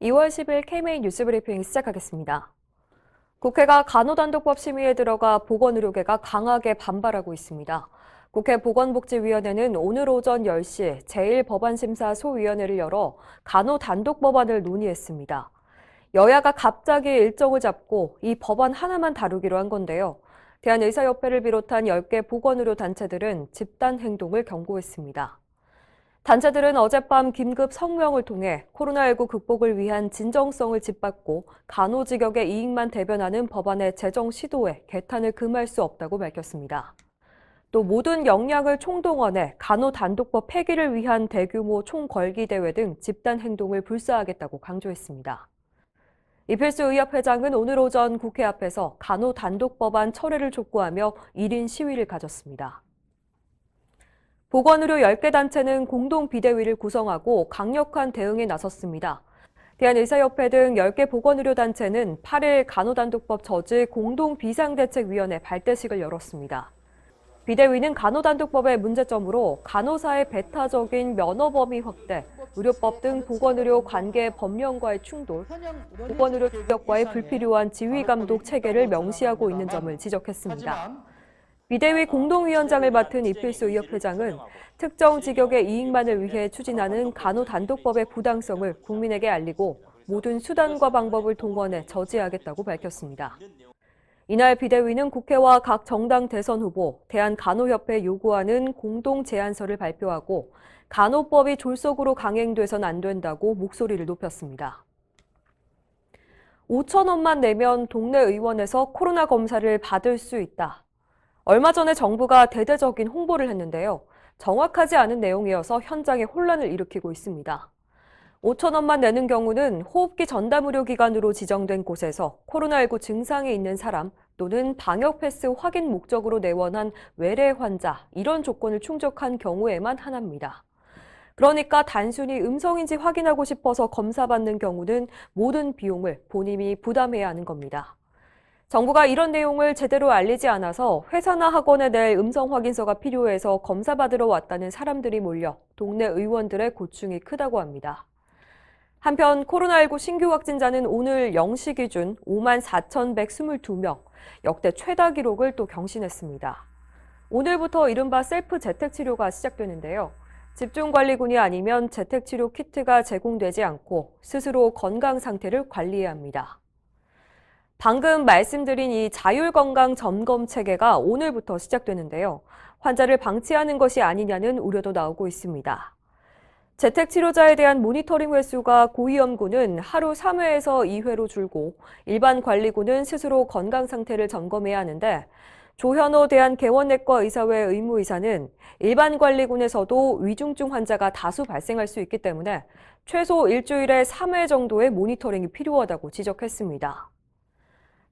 2월 10일 KMA 뉴스브리핑 시작하겠습니다. 국회가 간호단독법 심의에 들어가 보건의료계가 강하게 반발하고 있습니다. 국회 보건복지위원회는 오늘 오전 10시 제1법안심사 소위원회를 열어 간호단독법안을 논의했습니다. 여야가 갑자기 일정을 잡고 이 법안 하나만 다루기로 한 건데요. 대한의사협회를 비롯한 10개 보건의료단체들은 집단행동을 경고했습니다. 단체들은 어젯밤 긴급 성명을 통해 코로나19 극복을 위한 진정성을 짚받고 간호직역의 이익만 대변하는 법안의 제정 시도에 개탄을 금할 수 없다고 밝혔습니다. 또 모든 역량을 총동원해 간호단독법 폐기를 위한 대규모 총걸기 대회 등 집단 행동을 불사하겠다고 강조했습니다. 이필수 의협회장은 오늘 오전 국회 앞에서 간호단독법안 철회를 촉구하며 1인 시위를 가졌습니다. 보건의료 10개 단체는 공동 비대위를 구성하고 강력한 대응에 나섰습니다. 대한의사협회 등 10개 보건의료 단체는 8일 간호단독법 저지 공동 비상대책위원회 발대식을 열었습니다. 비대위는 간호단독법의 문제점으로 간호사의 배타적인 면허 범위 확대, 의료법 등 보건의료 관계 법령과의 충돌, 보건의료 직역과의 불필요한 지휘감독 체계를 명시하고 있는 점을 지적했습니다. 비대위 공동위원장을 맡은 이필수 의협회장은 특정 직역의 이익만을 위해 추진하는 간호단독법의 부당성을 국민에게 알리고 모든 수단과 방법을 동원해 저지하겠다고 밝혔습니다. 이날 비대위는 국회와 각 정당 대선 후보, 대한간호협회에 요구하는 공동 제안서를 발표하고 간호법이 졸속으로 강행돼선 안 된다고 목소리를 높였습니다. 5,000원만 내면 동네 의원에서 코로나 검사를 받을 수 있다. 얼마 전에 정부가 대대적인 홍보를 했는데요. 정확하지 않은 내용이어서 현장에 혼란을 일으키고 있습니다. 5,000원만 내는 경우는 호흡기 전담의료기관으로 지정된 곳에서 코로나19 증상이 있는 사람 또는 방역 패스 확인 목적으로 내원한 외래 환자, 이런 조건을 충족한 경우에만 하나입니다. 그러니까 단순히 음성인지 확인하고 싶어서 검사받는 경우는 모든 비용을 본인이 부담해야 하는 겁니다. 정부가 이런 내용을 제대로 알리지 않아서 회사나 학원에 낼 음성 확인서가 필요해서 검사받으러 왔다는 사람들이 몰려 동네 의원들의 고충이 크다고 합니다. 한편 코로나19 신규 확진자는 오늘 0시 기준 54,122명, 역대 최다 기록을 또 경신했습니다. 오늘부터 이른바 셀프 재택치료가 시작되는데요. 집중관리군이 아니면 재택치료 키트가 제공되지 않고 스스로 건강 상태를 관리해야 합니다. 방금 말씀드린 이 자율건강 점검 체계가 오늘부터 시작되는데요. 환자를 방치하는 것이 아니냐는 우려도 나오고 있습니다. 재택치료자에 대한 모니터링 횟수가 고위험군은 하루 3회에서 2회로 줄고 일반 관리군은 스스로 건강 상태를 점검해야 하는데 조현호 대한개원내과 의사회 의무의사는 일반 관리군에서도 위중증 환자가 다수 발생할 수 있기 때문에 최소 일주일에 3회 정도의 모니터링이 필요하다고 지적했습니다.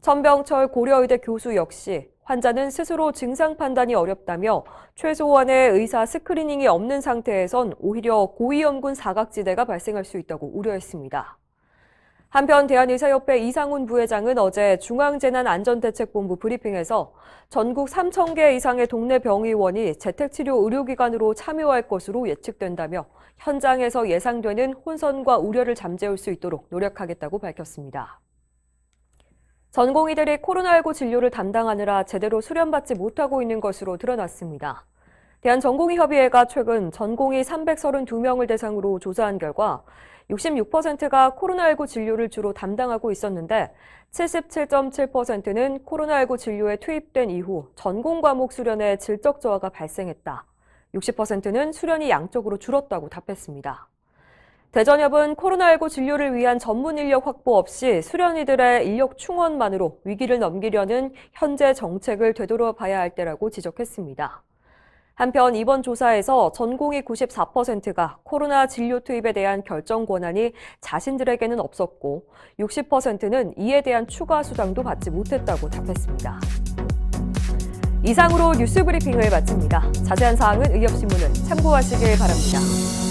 천병철 고려의대 교수 역시 환자는 스스로 증상 판단이 어렵다며 최소한의 의사 스크리닝이 없는 상태에선 오히려 고위험군 사각지대가 발생할 수 있다고 우려했습니다. 한편 대한의사협회 이상훈 부회장은 어제 중앙재난안전대책본부 브리핑에서 전국 3,000개 이상의 동네 병의원이 재택치료 의료기관으로 참여할 것으로 예측된다며 현장에서 예상되는 혼선과 우려를 잠재울 수 있도록 노력하겠다고 밝혔습니다. 전공의들이 코로나19 진료를 담당하느라 제대로 수련받지 못하고 있는 것으로 드러났습니다. 대한전공의협의회가 최근 전공의 332명을 대상으로 조사한 결과 66%가 코로나19 진료를 주로 담당하고 있었는데 77.7%는 코로나19 진료에 투입된 이후 전공 과목 수련에 질적 저하가 발생했다. 60%는 수련이 양적으로 줄었다고 답했습니다. 대전협은 코로나19 진료를 위한 전문 인력 확보 없이 수련의들의 인력 충원만으로 위기를 넘기려는 현재 정책을 되돌아봐야 할 때라고 지적했습니다. 한편 이번 조사에서 전공의 94%가 코로나 진료 투입에 대한 결정 권한이 자신들에게는 없었고 60%는 이에 대한 추가 수당도 받지 못했다고 답했습니다. 이상으로 뉴스 브리핑을 마칩니다. 자세한 사항은 의협신문을 참고하시길 바랍니다.